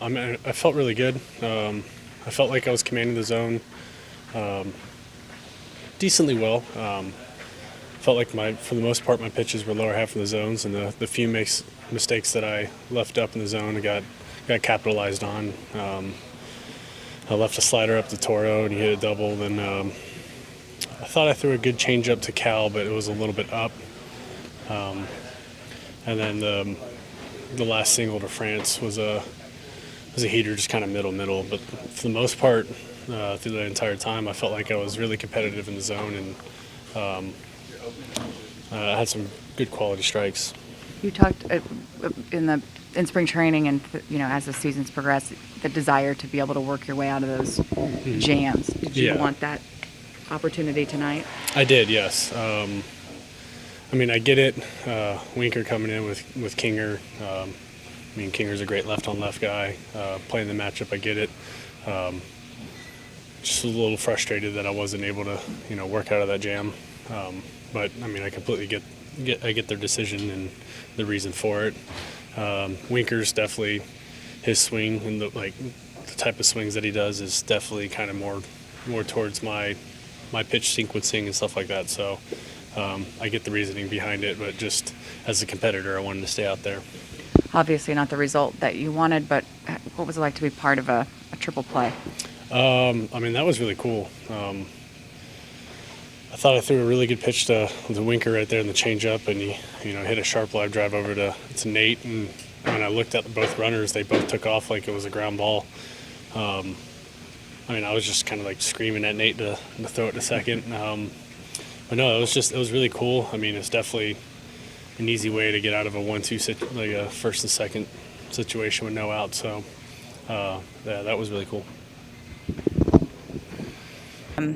I felt really good. I felt like I was commanding the zone decently well. Felt like for the most part, my pitches were lower half of the zones, and the few mistakes that I left up in the zone got capitalized on. I left a slider up to Toro, and he hit a double. Then I thought I threw a good changeup to Cal, but it was a little bit up. And then the last single to France was a heater, just kind of middle. But for the most part, through the entire time, I felt like I was really competitive in the zone, and I had some good quality strikes. You talked in spring training and as the seasons progress, the desire to be able to work your way out of those jams. Did you want that opportunity tonight? I did, yes. I get it. Winker coming in with Kinger. Kinger's a great left-on-left guy. Playing the matchup, I get it. Just a little frustrated that I wasn't able to, work out of that jam. But I completely get their decision and the reason for it. Winker's definitely his swing and the type of swings that he does is definitely kind of more towards my pitch sequencing and stuff like that. So I get the reasoning behind it, but just as a competitor, I wanted to stay out there. Obviously not the result that you wanted, but what was it like to be part of a triple play? That was really cool. I thought I threw a really good pitch to the Winker right there in the changeup, and he hit a sharp live drive over to Nate. And when I looked at both runners, they both took off like it was a ground ball. I was just kind of screaming at Nate to throw it to second. But no, it was really cool. It's definitely an easy way to get out of a 1-2 a first and second situation with no out. So that was really cool.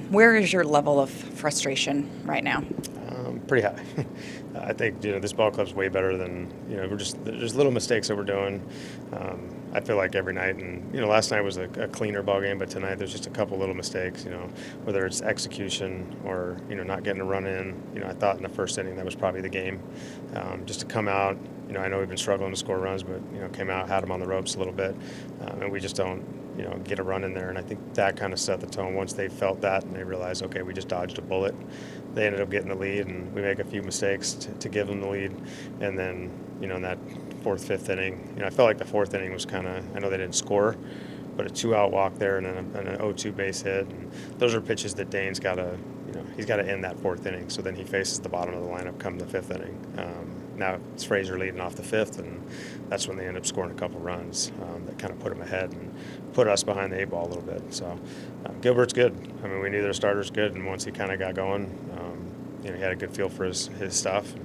Where is your level of frustration right now? Pretty high. I think this ball club's way better than there's little mistakes that we're doing. I feel like every night, and last night was a cleaner ball game, but tonight there's just a couple little mistakes. Whether it's execution or not getting a run in. I thought in the first inning that was probably the game. Just to come out. I know we've been struggling to score runs, but came out, had them on the ropes a little bit, and we just don't get a run in there. And I think that kind of set the tone. Once they felt that and they realized, okay, we just dodged a bullet, they ended up getting the lead, and we make a few mistakes to give them the lead. And then, in that fourth, fifth inning, I felt like the fourth inning was kind of, I know they didn't score, but a 2-out walk there and an 0-2 base hit. And those are pitches that Dane's got to, he's got to end that fourth inning. So then he faces the bottom of the lineup come the fifth inning. Now it's Frazier leading off the fifth, and that's when they end up scoring a couple runs that kind of put them ahead and put us behind the 8-ball a little bit. So Gilbert's good. We knew their starter's good, and once he kind of got going, he had a good feel for his stuff. And,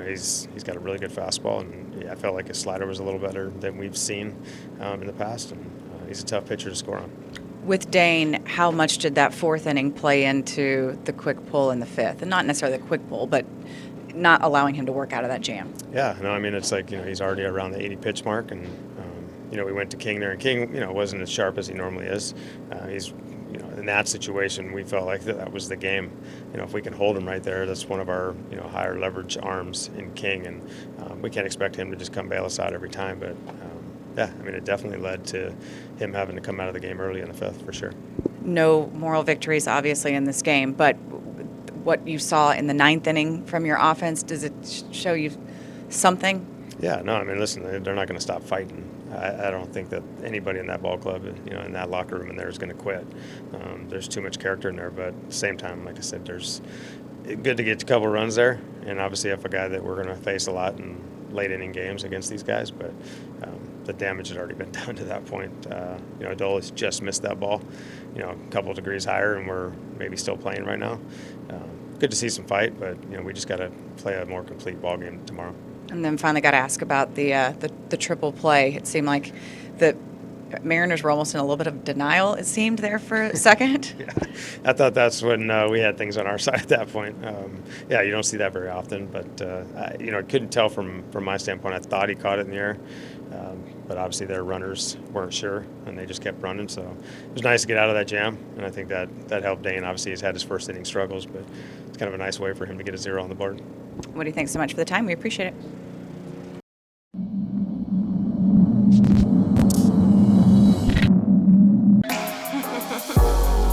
he's got a really good fastball, and I felt like his slider was a little better than we've seen in the past, and he's a tough pitcher to score on. With Dane, how much did that fourth inning play into the quick pull in the fifth? And not necessarily the quick pull, but not allowing him to work out of that jam. Yeah, no, it's like, he's already around the 80 pitch mark, and, we went to King there, and King, wasn't as sharp as he normally is. He's, in that situation, we felt like that was the game. If we can hold him right there, that's one of our, higher leverage arms in King, and we can't expect him to just come bail us out every time, but it definitely led to him having to come out of the game early in the fifth, for sure. No moral victories, obviously, in this game, but what you saw in the ninth inning from your offense, does it show you something? Yeah, no, listen, they're not going to stop fighting. I don't think that anybody in that ball club, in that locker room in there is going to quit. There's too much character in there, but at the same time, like I said, there's good to get a couple runs there, and obviously have a guy that we're going to face a lot in late inning games against these guys, but the damage had already been done to that point. Adolis just missed that ball, a couple of degrees higher, and we're maybe still playing right now. Good to see some fight, but we just got to play a more complete ball game tomorrow. And then finally got to ask about the triple play. It seemed like the Mariners were almost in a little bit of denial, it seemed, there for a second. Yeah, I thought that's when we had things on our side at that point. You don't see that very often, but I couldn't tell from my standpoint. I thought he caught it in the air, but obviously their runners weren't sure, and they just kept running. So it was nice to get out of that jam, and I think that helped Dane. Obviously, he's had his first inning struggles, but it's kind of a nice way for him to get a 0 on the board. What do you think so much for the time? We appreciate it. Bye.